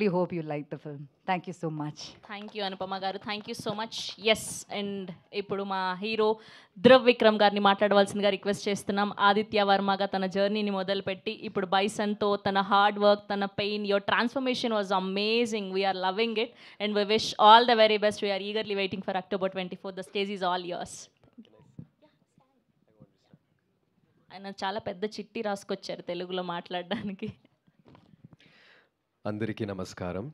definitely hope you like the film. Thank you so much. Thank you Anupama garu, thank you so much. Yes, and ఇప్పుడు మా hero Dhruv Vikram గారిని మాట్లాడవలసిందిగా request చేస్తున్నాం. ఆదిత్య వర్మగా తన జర్నీని మొదలుపెట్టి ఇప్పుడు బైసన్తో తన హార్డ్ వర్క్, తన pain, your transformation was amazing. We're loving it and we wish all the very best. We're eagerly waiting for October 24. The stage is all yours. ఆయన చాలా పెద్ద చిట్టి రాసుకొచ్చారు తెలుగులో మాట్లాడడానికి. అందరికీ నమస్కారం.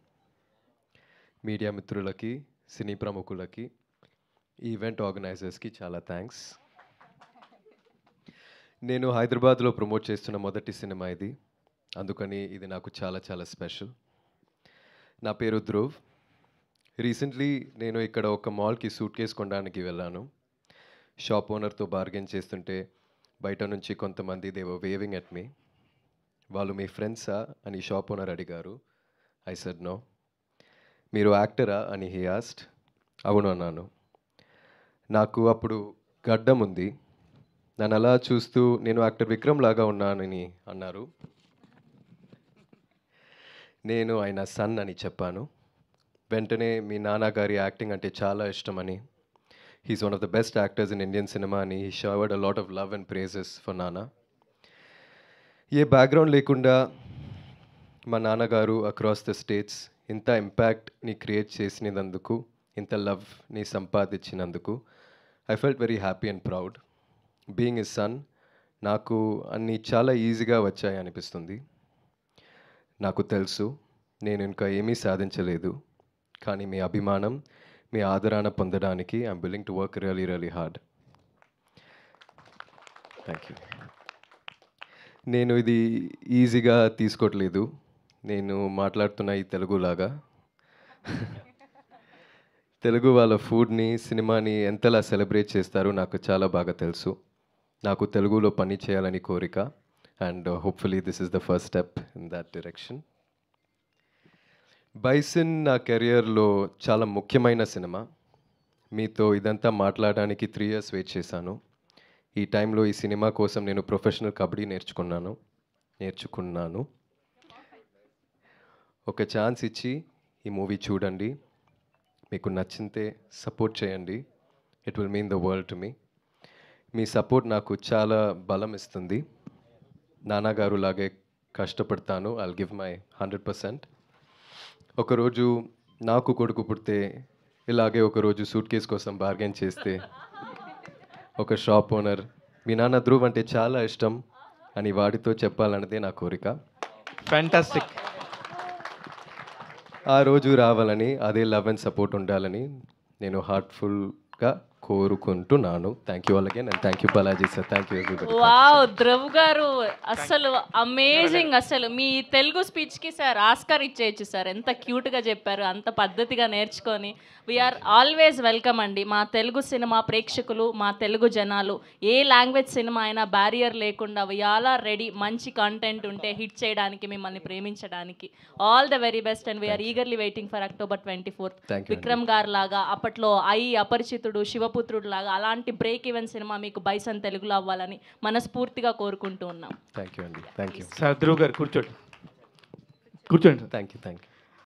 మీడియా మిత్రులకి, సినీ ప్రముఖులకి, ఈవెంట్ ఆర్గనైజర్స్కి చాలా థ్యాంక్స్. నేను హైదరాబాద్లో ప్రమోట్ చేస్తున్న మొదటి సినిమా ఇది, అందుకని ఇది నాకు చాలా చాలా స్పెషల్. నా పేరు ధ్రువ్. రీసెంట్లీ నేను ఇక్కడ ఒక మాల్కి సూట్ కేస్ కొనడానికి వెళ్ళాను. షాప్ ఓనర్తో బార్గెన్ చేస్తుంటే బయట నుంచి కొంతమంది they were waving at me. వాళ్ళు మీ ఫ్రెండ్సా అని షాప్ ఓనర్ అడిగారు. I said no. మీరు యాక్టరా అని హీ ఆస్క్డ్. అవును అన్నాను. నాకు అప్పుడు గడ్డం ఉంది. నన్ను అలా చూస్తూ నేను యాక్టర్ విక్రమ్ లాగా ఉన్నానని అన్నారు. నేను ఆయన సన్ అని చెప్పాను. వెంటనే మీ నాన్నగారి యాక్టింగ్ అంటే చాలా ఇష్టమని, he's one of the best actors in Indian cinema అని he showered a lot of love and praises for నాన్న. ఏ బ్యాక్గ్రౌండ్ లేకుండా మా నాన్నగారు అక్రాస్ ద స్టేట్స్ ఇంత ఇంపాక్ట్ని క్రియేట్ చేసినందుకు, ఇంత లవ్ని సంపాదించినందుకు I felt very happy and proud. Being a son నాకు అన్నీ చాలా ఈజీగా వచ్చాయి అనిపిస్తుంది. నాకు తెలుసు నేను ఇంకా ఏమీ సాధించలేదు, కానీ మీ అభిమానం, మీ ఆదరణ పొందడానికి I'm willing to work really really hard. Thank you. నేను ఇది ఈజీగా తీసుకోవట్లేదు. నేను మాట్లాడుతున్న ఈ తెలుగులాగా. తెలుగు వాళ్ళ ఫుడ్ని, సినిమాని ఎంతలా సెలబ్రేట్ చేస్తారో నాకు చాలా బాగా తెలుసు. నాకు తెలుగులో పని చేయాలని కోరిక, and hopefully this is the first step in that direction. Bison నా కెరియర్లో చాలా ముఖ్యమైన సినిమా. మీతో ఇదంతా మాట్లాడడానికి 3 years వెయిట్ చేశాను. ఈ టైంలో ఈ సినిమా కోసం నేను ప్రొఫెషనల్ కబడ్డీ నేర్చుకున్నాను. ఒక ఛాన్స్ ఇచ్చి ఈ మూవీ చూడండి. మీకు నచ్చితే సపోర్ట్ చేయండి. It will mean the world to me. Me support నాకు చాలా బలం ఇస్తుంది. నాన్నగారు లాగే కష్టపడతాను. I'll give my 100%. ఒకరోజు నాకు కొడుకు పుడితే ఇలాగే ఒకరోజు సూట్ కేస్ కోసం బార్గెన్ చేస్తే ఒక షాప్ ఓనర్ మీ నాన్న ధ్రువ్ అంటే చాలా ఇష్టం అని వాడితో చెప్పాలన్నదే నా కోరిక. ఫ్యాంటాస్టిక్. ఆ రోజు రావాలని, అదే లవ్ అండ్ సపోర్ట్ ఉండాలని నేను హార్ట్ఫుల్గా కోరుకుంటున్నాను. Thank you all again and thank you Balaji sir. Thank you everybody. Wow, Dhruv గారు అసలు అమేజింగ్. అసలు మీ తెలుగు స్పీచ్కి సార్ ఆస్కార్ ఇచ్చేయచ్చు సార్. ఎంత క్యూట్గా చెప్పారు, అంత పద్ధతిగా నేర్చుకొని. వీఆర్ ఆల్వేస్ వెల్కమ్ అండి. మా తెలుగు సినిమా ప్రేక్షకులు, మా తెలుగు జనాలు, ఏ లాంగ్వేజ్ సినిమా అయినా బ్యారియర్ లేకుండా వీఆర్ రెడీ. మంచి కంటెంట్ ఉంటే హిట్ చేయడానికి, మిమ్మల్ని ప్రేమించడానికి. All the very best and we're eagerly waiting for October 24. Vikram గారు లాగా, అప్పట్లో అపరిచితుడు, శివపుత్రుడు లాగా అలాంటి బ్రేక్ ఈవెన్ సినిమా మీకు బైసన్ తెలుగులో అవ్వాలని మనస్ఫూర్తిగా కోరుకుంటూ ఉన్నాం. థ్యాంక్ యూ అండి. థ్యాంక్ యూ సార్ ధ్రువ్ గారు కూర్చోండి. Thank you.